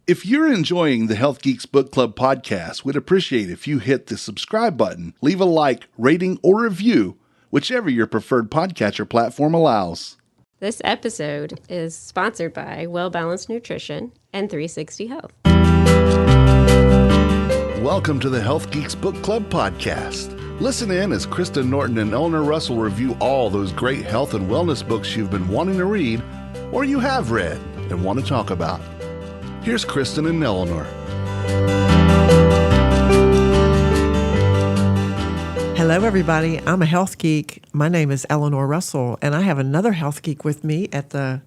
If you're enjoying the Health Geeks Book Club podcast, we'd appreciate if you hit the subscribe button, leave a like, rating, or review, whichever your preferred podcatcher platform allows. This episode is sponsored by Well Balanced Nutrition and 360 Health. Welcome to the Health Geeks Book Club podcast. Listen in as Kristen Norton and Eleanor Russell review all those great health and wellness books you've been wanting to read or you have read and want to talk about. Here's Kristen and Eleanor. Hello, everybody. I'm a health geek. My name is Eleanor Russell, and I have another health geek with me at the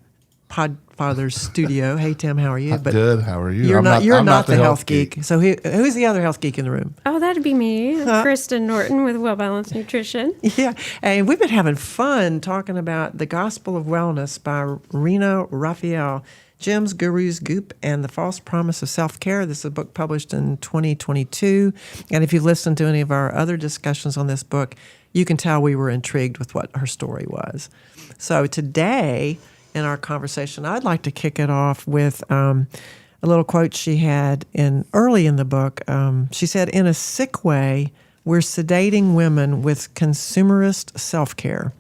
Podfather's studio. Hey, Tim, how are you? But good. How are you? You're not the health geek. So who's the other health geek in the room? Oh, that'd be me, Kristen Norton with Well Balanced Nutrition. Yeah, and we've been having fun talking about The Gospel of Wellness by Rina Raphael. Gems, Gurus, Goop, and the False Promise of Self-Care. This is a book published in 2022. And if you've listened to any of our other discussions on this book, you can tell we were intrigued with what her story was. So today, in our conversation, I'd like to kick it off with a little quote she had early in the book. She said, "In a sick way, we're sedating women with consumerist self-care,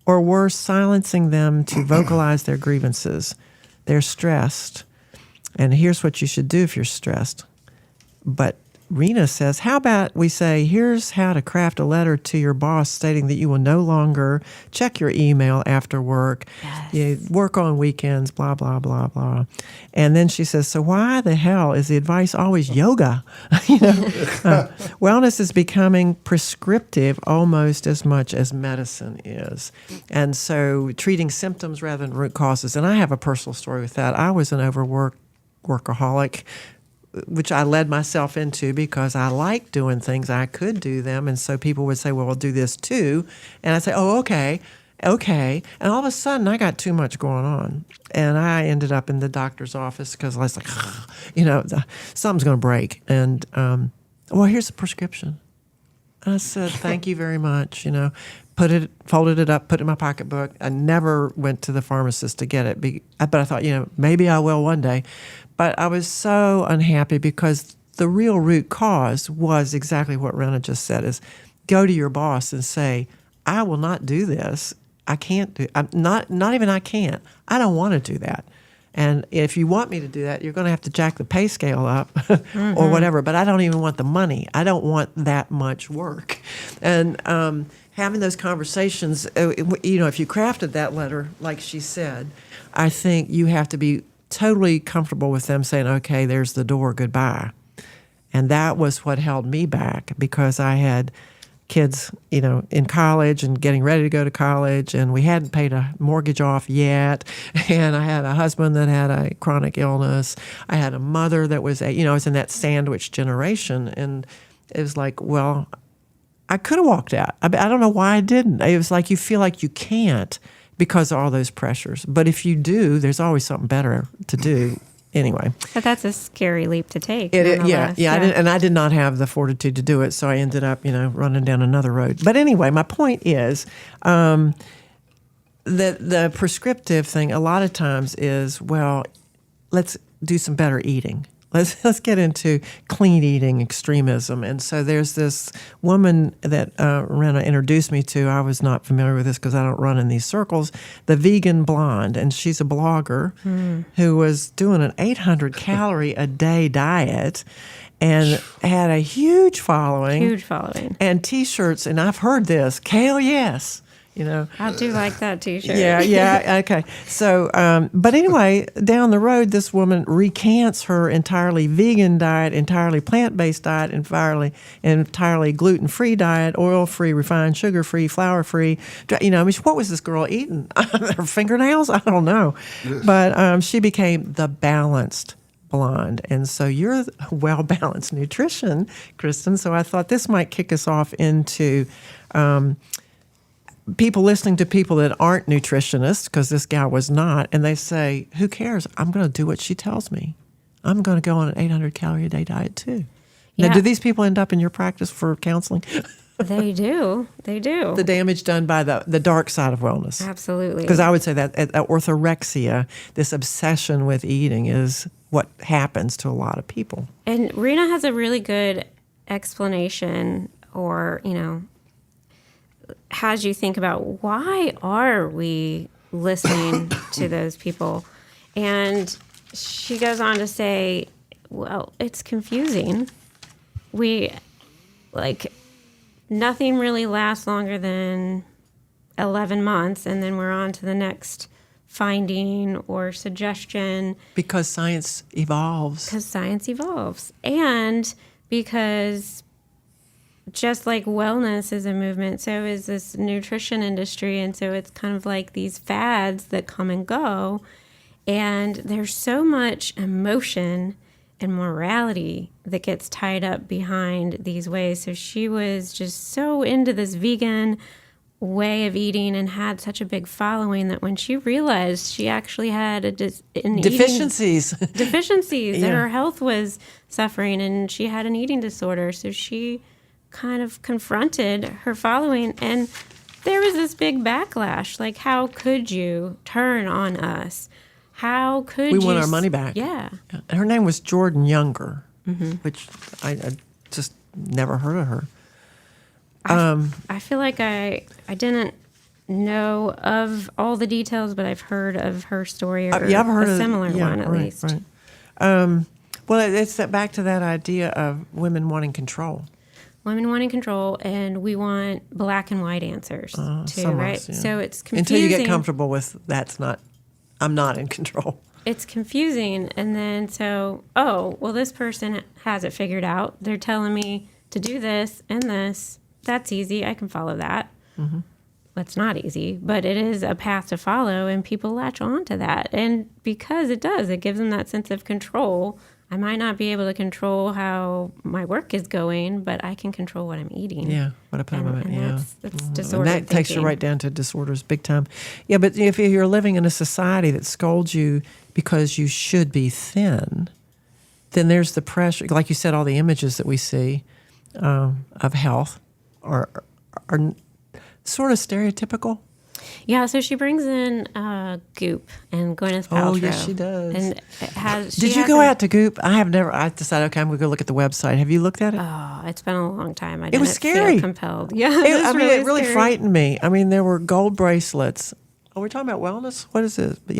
or we're silencing them to vocalize their grievances. They're stressed, and here's what you should do if you're stressed." But Rina says, how about we say, here's how to craft a letter to your boss stating that you will no longer check your email after work, you work on weekends, blah, blah, blah, blah. And then she says, so why the hell is the advice always yoga? Wellness is becoming prescriptive almost as much as medicine is. And so treating symptoms rather than root causes. And I have a personal story with that. I was an overworked workaholic, which I led myself into because I liked doing things. I could do them. And so people would say, well, I'll do this too. And I'd say, oh, okay. And all of a sudden, I got too much going on. And I ended up in the doctor's office because I was like, something's going to break. And, well, here's the prescription. I said, thank you very much, folded it up, put it in my pocketbook. I never went to the pharmacist to get it, but I thought, maybe I will one day. But I was so unhappy because the real root cause was exactly what Rina just said, is go to your boss and say, I will not do this. I can't do it. Not even I can't. I don't want to do that. And if you want me to do that, you're going to have to jack the pay scale up or whatever. But I don't even want the money. I don't want that much work. And having those conversations, if you crafted that letter, like she said, I think you have to be totally comfortable with them saying, okay, there's the door, goodbye. And that was what held me back because I had kids, in college and getting ready to go to college, and we hadn't paid a mortgage off yet. And I had a husband that had a chronic illness. I had a mother that was, I was in that sandwich generation. And it was like, well, I could have walked out. I don't know why I didn't. It was like you feel like you can't because of all those pressures. But if you do, there's always something better to do. Anyway. But that's a scary leap to take. Yeah. I did not have the fortitude to do it, so I ended up, running down another road. But anyway, my point is the prescriptive thing a lot of times is, well, let's do some better eating. Let's get into clean eating extremism. And so there's this woman that Rina introduced me to. I was not familiar with this because I don't run in these circles. The Vegan Blonde, and she's a blogger who was doing an 800-calorie-a-day diet and had a huge following. And T-shirts, and I've heard this, Kale Yes. I do like that T-shirt. Yeah, okay. So, but anyway, down the road, this woman recants her entirely vegan diet, entirely plant-based diet, entirely gluten-free diet, oil-free, refined sugar-free, flour-free. What was this girl eating? Her fingernails? I don't know. But she became the balanced blonde. And so you're well-balanced nutrition, Kristen. So I thought this might kick us off into people listening to people that aren't nutritionists, because this gal was not, and they say, who cares? I'm going to do what she tells me. I'm going to go on an 800-calorie-a-day diet too. Now, do these people end up in your practice for counseling? They do. The damage done by the dark side of wellness. Absolutely. Because I would say that orthorexia, this obsession with eating, is what happens to a lot of people. And Rina has a really good explanation, or, has you think about, why are we listening to those people? And she goes on to say, well, it's confusing. Nothing really lasts longer than 11 months, and then we're on to the next finding or suggestion. Because science evolves. And because just like wellness is a movement, so is this nutrition industry. And so it's kind of like these fads that come and go. And there's so much emotion and morality that gets tied up behind these ways. So she was just so into this vegan way of eating and had such a big following that when she realized she actually had deficiencies, that her health was suffering, and she had an eating disorder. So she kind of confronted her following, and there was this big backlash. Like, how could you turn on us? How could we want our money back? Yeah. Her name was Jordan Younger, which I just never heard of her. I feel like I didn't know of all the details, but I've heard of her story, or I've heard a similar one at least. Right. Well, it's back to that idea of women wanting control. Women wanting control, and we want black and white answers too, right? Yeah. So it's confusing. Until you get comfortable with I'm not in control. It's confusing, and then this person has it figured out. They're telling me to do this and this. That's easy. I can follow that. Mm-hmm. That's not easy, but it is a path to follow, and people latch on to that. And because it gives them that sense of control. I might not be able to control how my work is going, but I can control what I'm eating. Yeah, what I put in my mouth. Yeah, that's disordered and that takes you right down to disorders, big time. Yeah, but if you're living in a society that scolds you because you should be thin, then there's the pressure. Like you said, all the images that we see of health are sort of stereotypical. Yeah, so she brings in Goop and Gwyneth Paltrow. Oh, yes, she does. And did you go out to Goop? I decided, okay, I'm going to go look at the website. Have you looked at it? Oh, it's been a long time. It was scary. Feel compelled. Yeah, it really frightened me. I mean, there were gold bracelets. Oh, we're talking about wellness? What is this? But,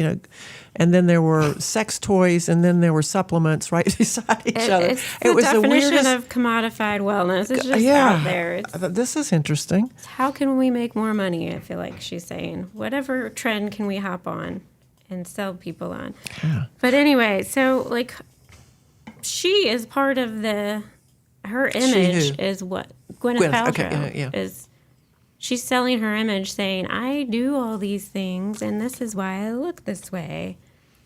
and then there were sex toys, and then there were supplements right beside each other. It was the definition of commodified wellness. It's just out there. This is interesting. How can we make more money? I feel like she's saying, whatever trend can we hop on and sell people on? Yeah. But anyway, so she is part of her image is what Gwyneth Paltrow is. She's selling her image, saying, I do all these things, and this is why I look this way,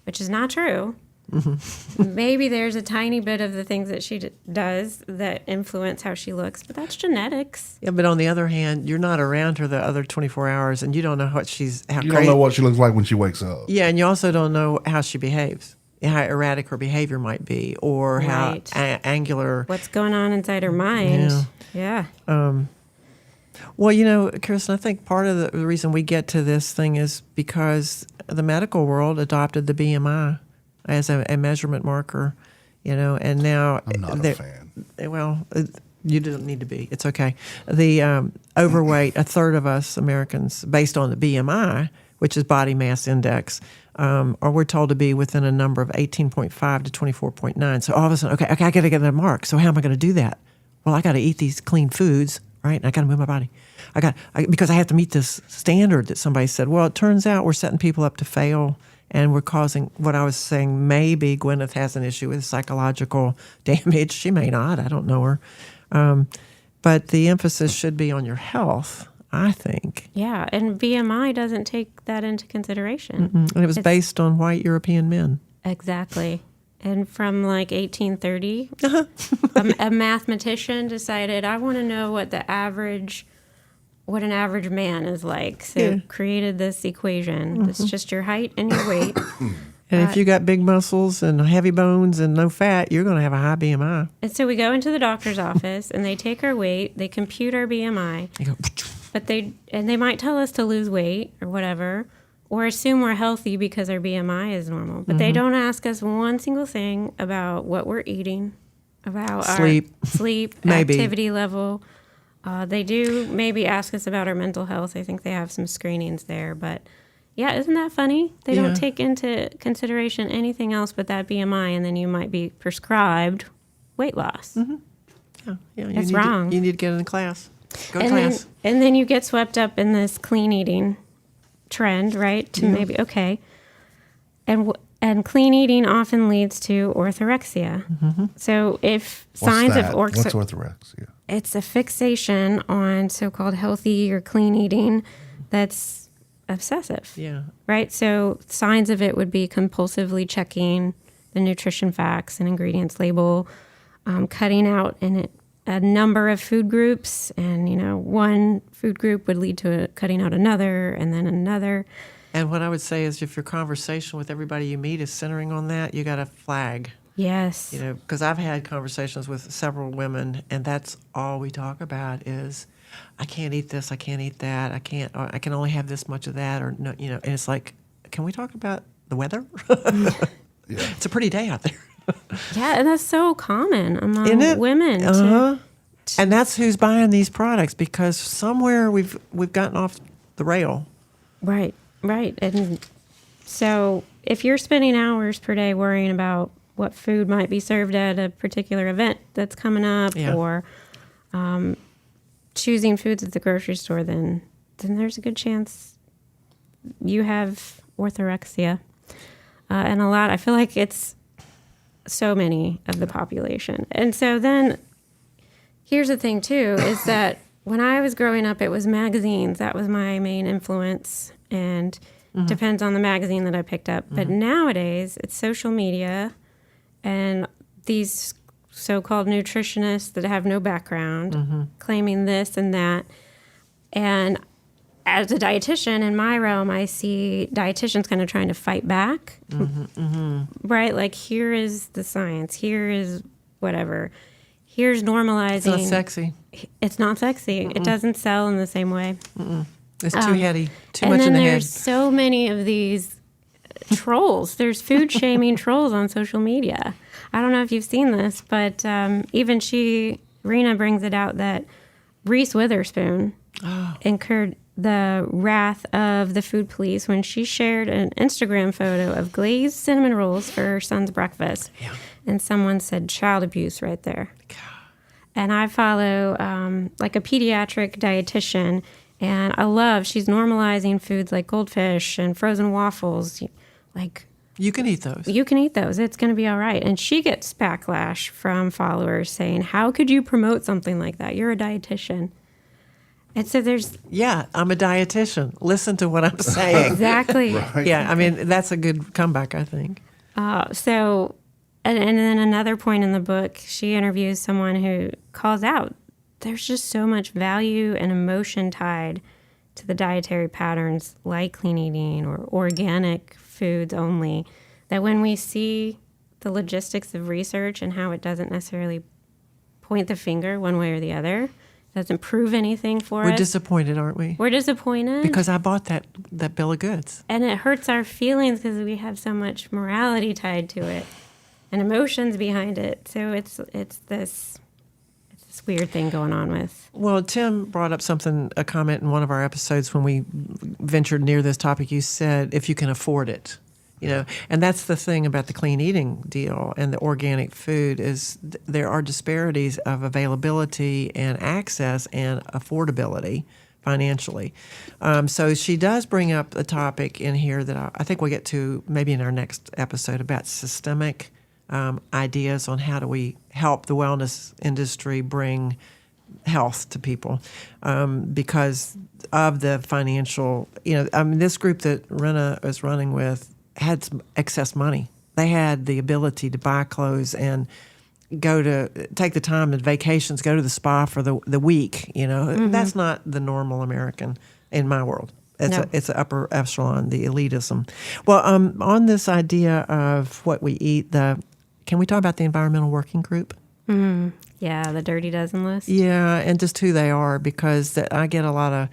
which is not true. Mm-hmm. Maybe there's a tiny bit of the things that she does that influence how she looks, but that's genetics. Yeah, but on the other hand, you're not around her the other 24 hours, and you don't know how you don't know what she looks like when she wakes up. Yeah, and you also don't know how she behaves, how erratic her behavior might be, or how angular. What's going on inside her mind. Yeah. Well, Kristen, I think part of the reason we get to this thing is because the medical world adopted the BMI as a measurement marker, and now I'm not a fan. Well, you didn't need to be. It's okay. The overweight, a third of us Americans, based on the BMI, which is body mass index, or we're told to be within a number of 18.5 to 24.9. So all of a sudden, okay, I got to get that mark. So how am I going to do that? Well, I got to eat these clean foods. Right, and I got to move my body. Because I have to meet this standard that somebody said. Well, it turns out we're setting people up to fail, and we're causing what I was saying. Maybe Gwyneth has an issue with psychological damage. She may not. I don't know her. But the emphasis should be on your health, I think. Yeah, and BMI doesn't take that into consideration. Mm-mm. And it was based on white European men. Exactly. And from 1830, a mathematician decided, I want to know what an average man is like. So created this equation. Mm-hmm. It's just your height and your weight. And if you got big muscles and heavy bones and no fat, you're going to have a high BMI. And so we go into the doctor's office, and they take our weight, they compute our BMI. They go, but they might tell us to lose weight or whatever. or assume we're healthy because our BMI is normal. But they don't ask us one single thing about what we're eating, about Sleep. our sleep, Maybe. activity level. They do maybe ask us about our mental health. I think they have some screenings there. But yeah, isn't that funny? They Yeah. don't take into consideration anything else but that BMI, and then you might be prescribed weight loss. Yeah, That's wrong. You need to get in class. Go to And class. then you get swept up in this clean eating trend, right? To maybe, okay. And clean eating often leads to orthorexia. So if signs of What's orthorexia? it's a fixation on so-called healthy or clean eating that's obsessive. Yeah. Right? So signs of it would be compulsively checking the nutrition facts and ingredients label, cutting out a number of food groups, and one food group would lead to cutting out another and then another. And what I would say is if your conversation with everybody you meet is centering on that, you got to flag. Yes. Because I've had conversations with several women, and that's all we talk about is, I can't eat this, I can't eat that, I can only have this much of that, or no, and it's like, can we talk about the weather? Yeah. It's a pretty day out there. Yeah, and that's so common among Isn't it? women. And that's who's buying these products, because somewhere we've gotten off the rail. Right. And so if you're spending hours per day worrying about what food might be served at a particular event that's coming up, Yeah. or choosing foods at the grocery store, then there's a good chance you have orthorexia. And I feel like it's so many of the population. And so then here's the thing too, is that when I was growing up, it was magazines. That was my main influence, and depends on the magazine that I picked up. But nowadays it's social media and these so-called nutritionists that have no background claiming this and that. And as a dietitian in my realm, I see dietitians kind of trying to fight back, right? Like, here is the science. Here is whatever. Here's normalizing. It's not sexy. It's not sexy. It doesn't sell in the same way. It's too heady, too And much then in the head. there's so many of these trolls. There's food shaming trolls on social media. I don't know if you've seen this, but even Rina brings it out that Reese Witherspoon incurred the wrath of the food police when she shared an Instagram photo of glazed cinnamon rolls for her son's breakfast. Yeah. And someone said child abuse right there. And I follow like a pediatric dietitian, and she's normalizing foods like goldfish and frozen waffles. Like, You can eat those. you can eat those. It's going to be all right. And she gets backlash from followers saying, how could you promote something like that? You're a dietitian. And so Yeah, I'm a dietitian. Listen to what I'm saying. exactly. Right. Yeah, I mean, that's a good comeback, I think. And then another point in the book, she interviews someone who calls out, there's just so much value and emotion tied to the dietary patterns like clean eating or organic foods only, that when we see the logistics of research and how it doesn't necessarily point the finger one way or the other, doesn't prove anything for We're us. disappointed, aren't we? We're disappointed. Because I bought that bill of goods. And it hurts our feelings because we have so much morality tied to it and emotions behind it. So it's this weird thing going on with. Well, Tim brought up a comment in one of our episodes when we ventured near this topic. You said, if you can afford it, and that's the thing about the clean eating deal and the organic food is there are disparities of availability and access and affordability financially. So she does bring up a topic in here that I think we'll get to maybe in our next episode about systemic ideas on how do we help the wellness industry bring health to people because of the financial, this group that Rina is running with had some excess money. They had the ability to buy clothes and take the time and vacations, go to the spa for the week. That's not the normal American in my world. It's an upper echelon, the elitism. Well, on this idea of what we eat, can we talk about the Environmental Working Group? Yeah, the Dirty Dozen list. Yeah, and just who they are, because I get a lot of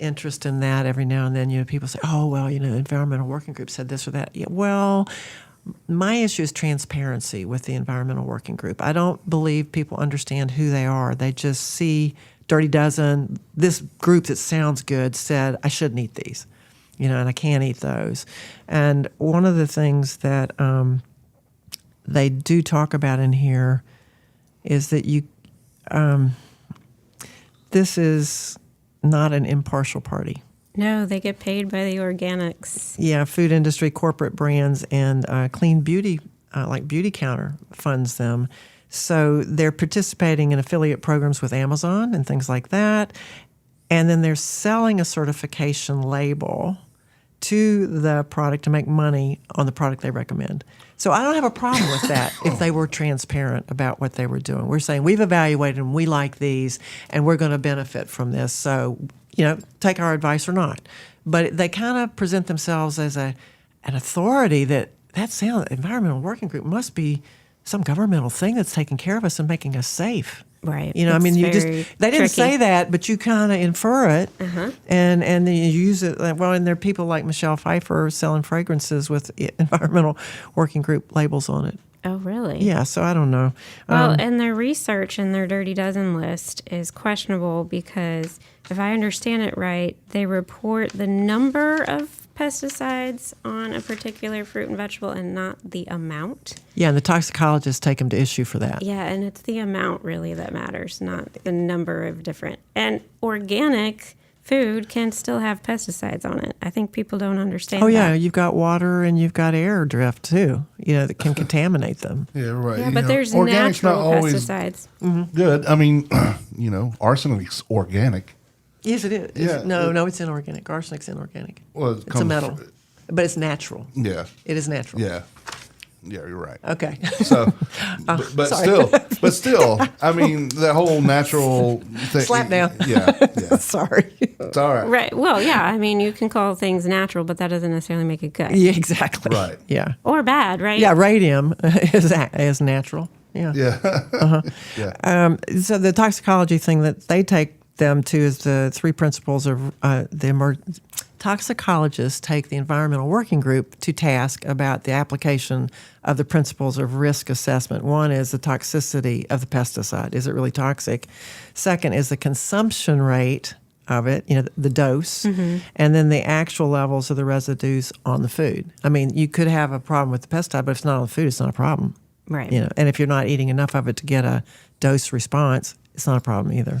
interest in that every now and then. People say, oh, well, the Environmental Working Group said this or that. Yeah, well, my issue is transparency with the Environmental Working Group. I don't believe people understand who they are. They just see Dirty Dozen, this group that sounds good said, I shouldn't eat these, and I can't eat those. And one of the things that they do talk about in here is that this is not an impartial party. No, they get paid by the organics. Yeah, food industry, corporate brands, and clean beauty, like Beauty Counter, funds them. So they're participating in affiliate programs with Amazon and things like that. And then they're selling a certification label to the product to make money on the product they recommend. So I don't have a problem with that if they were transparent about what they were doing. We're saying we've evaluated them, we like these, and we're going to benefit from this. So, take our advice or not. But they kind of present themselves as an authority that sounds, Environmental Working Group must be some governmental thing that's taking care of us and making us safe. Right. They didn't say that, but you kind of infer it, and then you use it. Well, and there are people like Michelle Pfeiffer selling fragrances with Environmental Working Group labels on it. Oh, really? Yeah, so I don't know. Well, and their research in their Dirty Dozen list is questionable because, if I understand it right, they report the number of pesticides on a particular fruit and vegetable and not the amount. Yeah, and the toxicologists take them to issue for that. Yeah, and it's the amount really that matters, not the number of different. And organic food can still have pesticides on it. I think people don't understand that. Oh, yeah, you've got water and you've got air drift, too, that can contaminate them. Yeah, right. Yeah, but there's natural pesticides. Good. I mean, arsenic's organic. Yes, it is. Yeah. No, it's inorganic. Arsenic's inorganic. Well, it's a metal, but it's natural. Yeah. It is natural. Yeah. Yeah, you're right. Okay. So, but still, I mean, the whole natural thing. Slap down. Yeah. Sorry. It's all right. Right. Well, yeah. I mean, you can call things natural, but that doesn't necessarily make it good. Yeah, exactly. Right. Yeah. Or bad, right? Yeah, radium is natural. Yeah. Yeah. Yeah. So the toxicology thing that they take them to is the 3 principles of toxicologists take the Environmental Working Group to task about the application of the principles of risk assessment. One is the toxicity of the pesticide. Is it really toxic? Second is the consumption rate of it, the dose, and then the actual levels of the residues on the food. I mean, you could have a problem with the pesticide, but if it's not on the food, it's not a problem. Right. And if you're not eating enough of it to get a dose response, it's not a problem either.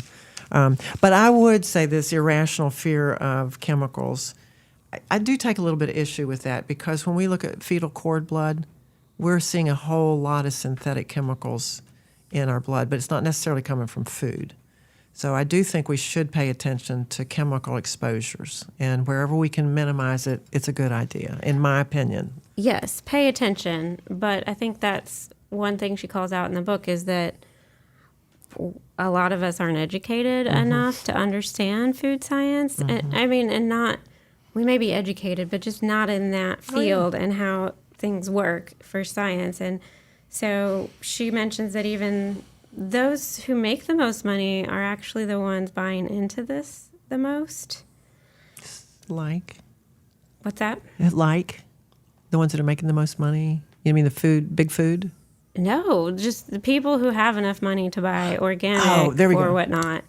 But I would say this irrational fear of chemicals, I do take a little bit of issue with that because when we look at fetal cord blood, we're seeing a whole lot of synthetic chemicals in our blood, but it's not necessarily coming from food. So I do think we should pay attention to chemical exposures, and wherever we can minimize it, it's a good idea, in my opinion. Yes, pay attention, but I think that's one thing she calls out in the book is that a lot of us aren't educated enough to understand food science. And we may be educated, but just not in that field and how things work for science. And so she mentions that even those who make the most money are actually the ones buying into this the most. Like? What's that? Like? The ones that are making the most money? You mean the food, big food? No, just the people who have enough money to buy organic or whatnot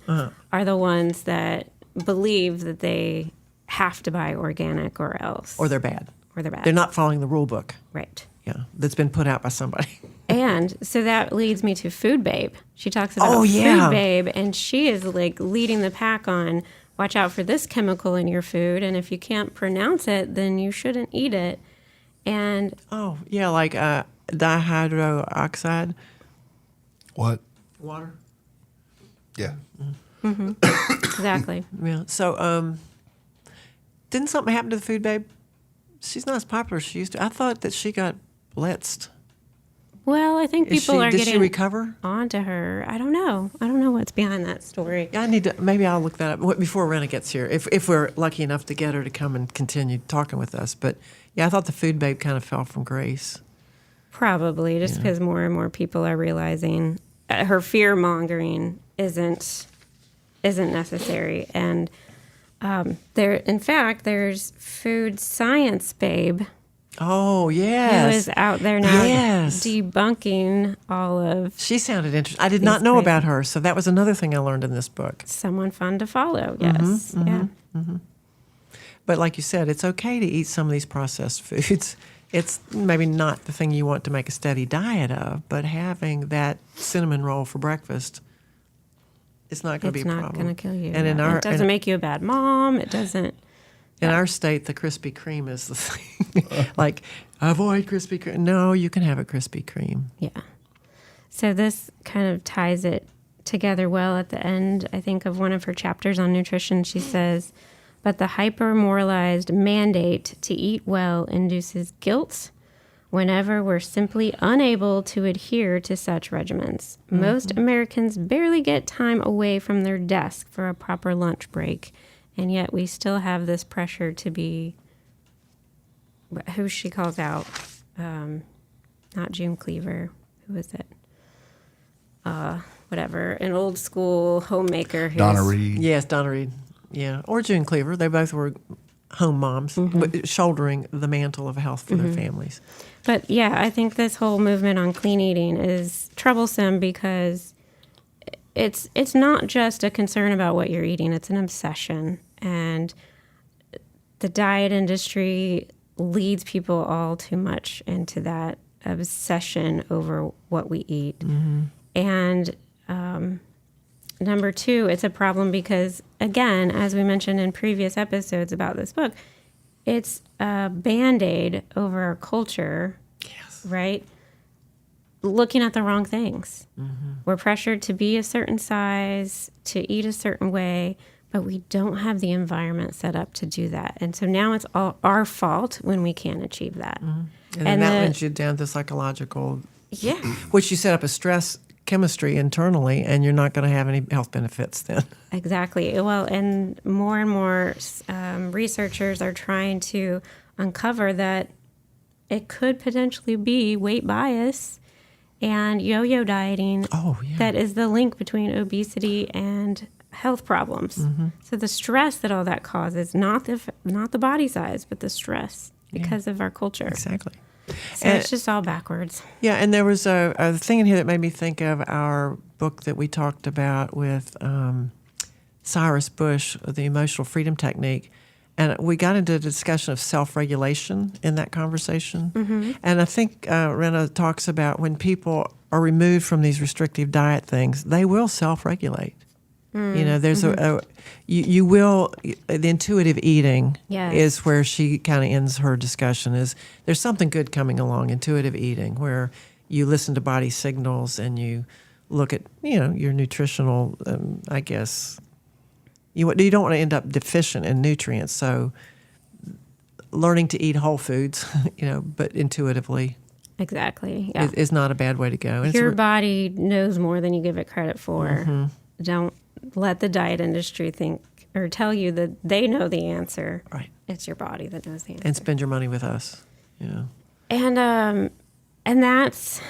are the ones that believe that they have to buy organic or else. Or they're bad. They're not following the rule book. Right. Yeah, that's been put out by somebody. And so that leads me to Food Babe. She talks about Food Babe, and she is like leading the pack on watch out for this chemical in your food, and if you can't pronounce it, then you shouldn't eat it. And like dihydroxide. What? Water. Yeah. Exactly. Yeah. So, didn't something happen to the Food Babe? She's not as popular as she used to. I thought that she got blitzed. Well, I think people are did getting she recover? onto her. I don't know. I don't know what's behind that story. Yeah, maybe I'll look that up before Rina gets here, if we're lucky enough to get her to come and continue talking with us. But yeah, I thought the Food Babe kind of fell from grace. Probably, just because more and more people are realizing her fear mongering isn't necessary. And In fact, there's Food Science Babe. Oh, Who yes. is out there now Yes. debunking all of She sounded interesting. I did not know about her, so that was another thing I learned in this book. someone fun to follow. Yes. Yeah. But like you said, it's okay to eat some of these processed foods. It's maybe not the thing you want to make a steady diet of, but having that cinnamon roll for breakfast, it's not going to be a problem. It's not going to kill you. And it doesn't make you a bad mom. It doesn't. In our state, the Krispy Kreme is the thing. Like, avoid Krispy Kreme. No, you can have a Krispy Kreme. Yeah. So this kind of ties it together well at the end, I think, of one of her chapters on nutrition. She says, but the hyper-moralized mandate to eat well induces guilt whenever we're simply unable to adhere to such regimens. Most Americans barely get time away from their desk for a proper lunch break, and yet we still have this pressure to be, who she calls out, not June Cleaver, who is it? Whatever, an old school homemaker. Donna Reed. Yes, Donna Reed. Yeah, or June Cleaver. They both were home moms, shouldering the mantle of health for their families. But yeah, I think this whole movement on clean eating is troublesome because it's not just a concern about what you're eating, it's an obsession. And the diet industry leads people all too much into that obsession over what we eat. And number two, it's a problem because, again, as we mentioned in previous episodes about this book, it's a Band-Aid over our culture, right? Looking at the wrong things. We're pressured to be a certain size, to eat a certain way, but we don't have the environment set up to do that. And so now it's all our fault when we can't achieve that. And that leads you down to psychological, Yeah. which you set up a stress chemistry internally, and you're not going to have any health benefits then. Exactly. Well, and more researchers are trying to uncover that it could potentially be weight bias and yo-yo dieting. Oh, yeah. That is the link between obesity and health problems. So the stress that all that causes, not the body size, but the stress because of our culture. Exactly. So it's just all backwards. Yeah, and there was a thing in here that made me think of our book that we talked about with Cyrus Bush, The Emotional Freedom Technique. And we got into a discussion of self-regulation in that conversation. And I think Rina talks about when people are removed from these restrictive diet things, they will self-regulate. You know, there's you will, the intuitive eating is where she kind of ends her discussion, is there's something good coming along, intuitive eating, where you listen to body signals and you look at, you know, your nutritional, I guess, you don't want to end up deficient in nutrients. So learning to eat whole foods, you know, but intuitively. Exactly. Yeah. Is not a bad way to go. And your body knows more than you give it credit for. Don't let the diet industry think or tell you that they know the answer. Right. It's your body that knows the answer. And spend your money with us. Yeah. And that's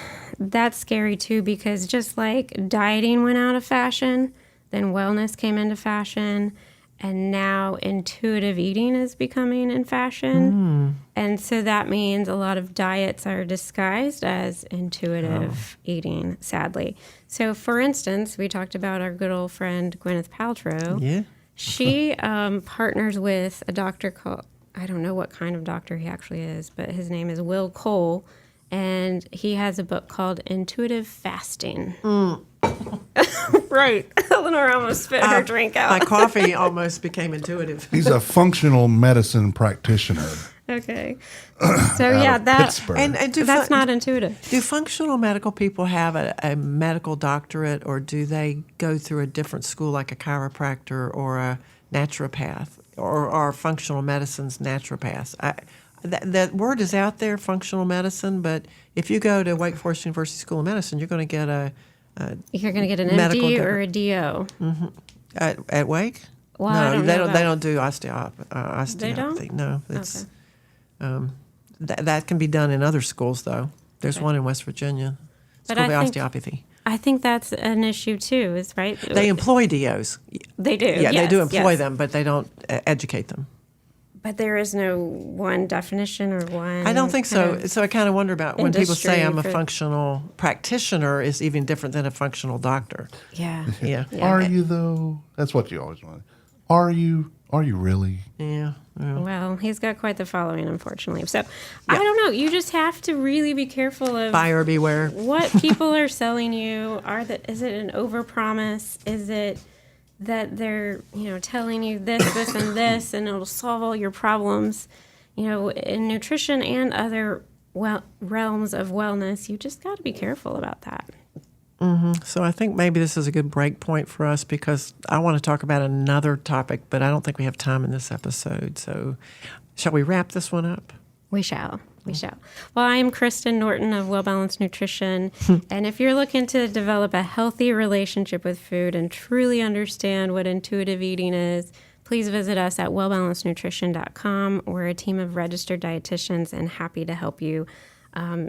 scary too, because just like dieting went out of fashion, then wellness came into fashion, and now intuitive eating is becoming in fashion. And so that means a lot of diets are disguised as intuitive eating, sadly. So, for instance, we talked about our good old friend Gwyneth Paltrow. Yeah. She partners with a doctor called, I don't know what kind of doctor he actually is, but his name is Will Cole, and he has a book called Intuitive Fasting. Right. Eleanor almost spit her drink out. My coffee almost became intuitive. He's a functional medicine practitioner. Okay. So yeah, Pittsburgh. And that's not intuitive. Do functional medical people have a medical doctorate, or do they go through a different school like a chiropractor or a naturopath, or are functional medicines naturopaths? That word is out there, functional medicine, but if you go to Wake Forest University School of Medicine, you're going to get You're going to get an MD or a DO. At Wake? Well, no, I don't know they don't do osteopathy. They don't? No, it's that can be done in other schools though. There's one in West Virginia. It's But called I think osteopathy. I think that's an issue too, is right? They employ DOs. They do. Yeah, they do employ yes. them, but they don't educate them. But there is no one definition or one. I don't think so. So I kind of wonder about when people say I'm a for- functional practitioner is even different than a functional doctor. Yeah. Yeah. Are you though? That's what you always want. Are you? Are you really? Yeah. Well, he's got quite the following, unfortunately. So I don't know. You just have to really be careful of Buyer beware. what people are selling you. Is it an overpromise? Is it that they're telling you this, and this, and it'll solve all your problems? In nutrition and other realms of wellness, you just got to be careful about that. So I think maybe this is a good break point for us because I want to talk about another topic, but I don't think we have time in this episode. So shall we wrap this one up? We shall. We shall. Well, I am Kristen Norton of Well Balanced Nutrition. And if you're looking to develop a healthy relationship with food and truly understand what intuitive eating is, please visit us at wellbalancednutrition.com. We're a team of registered dietitians and happy to help you.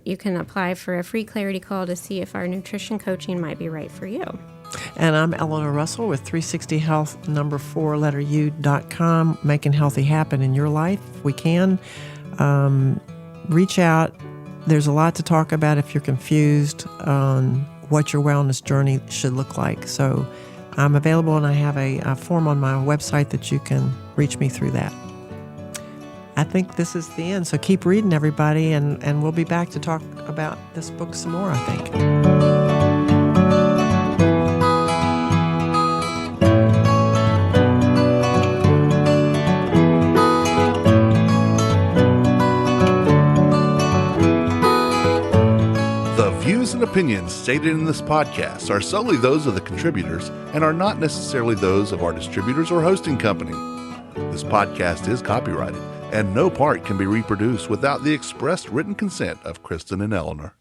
You can apply for a free clarity call to see if our nutrition coaching might be right for you. And I'm Eleanor Russell with 360 Health, U.com, making healthy happen in your life. We can. Reach out. There's a lot to talk about if you're confused on what your wellness journey should look like. So I'm available, and I have a form on my website that you can reach me through that. I think this is the end. So keep reading, everybody, and we'll be back to talk about this book some more, I think. The views and opinions stated in this podcast are solely those of the contributors and are not necessarily those of our distributors or hosting company. This podcast is copyrighted, and no part can be reproduced without the expressed written consent of Kristen and Eleanor.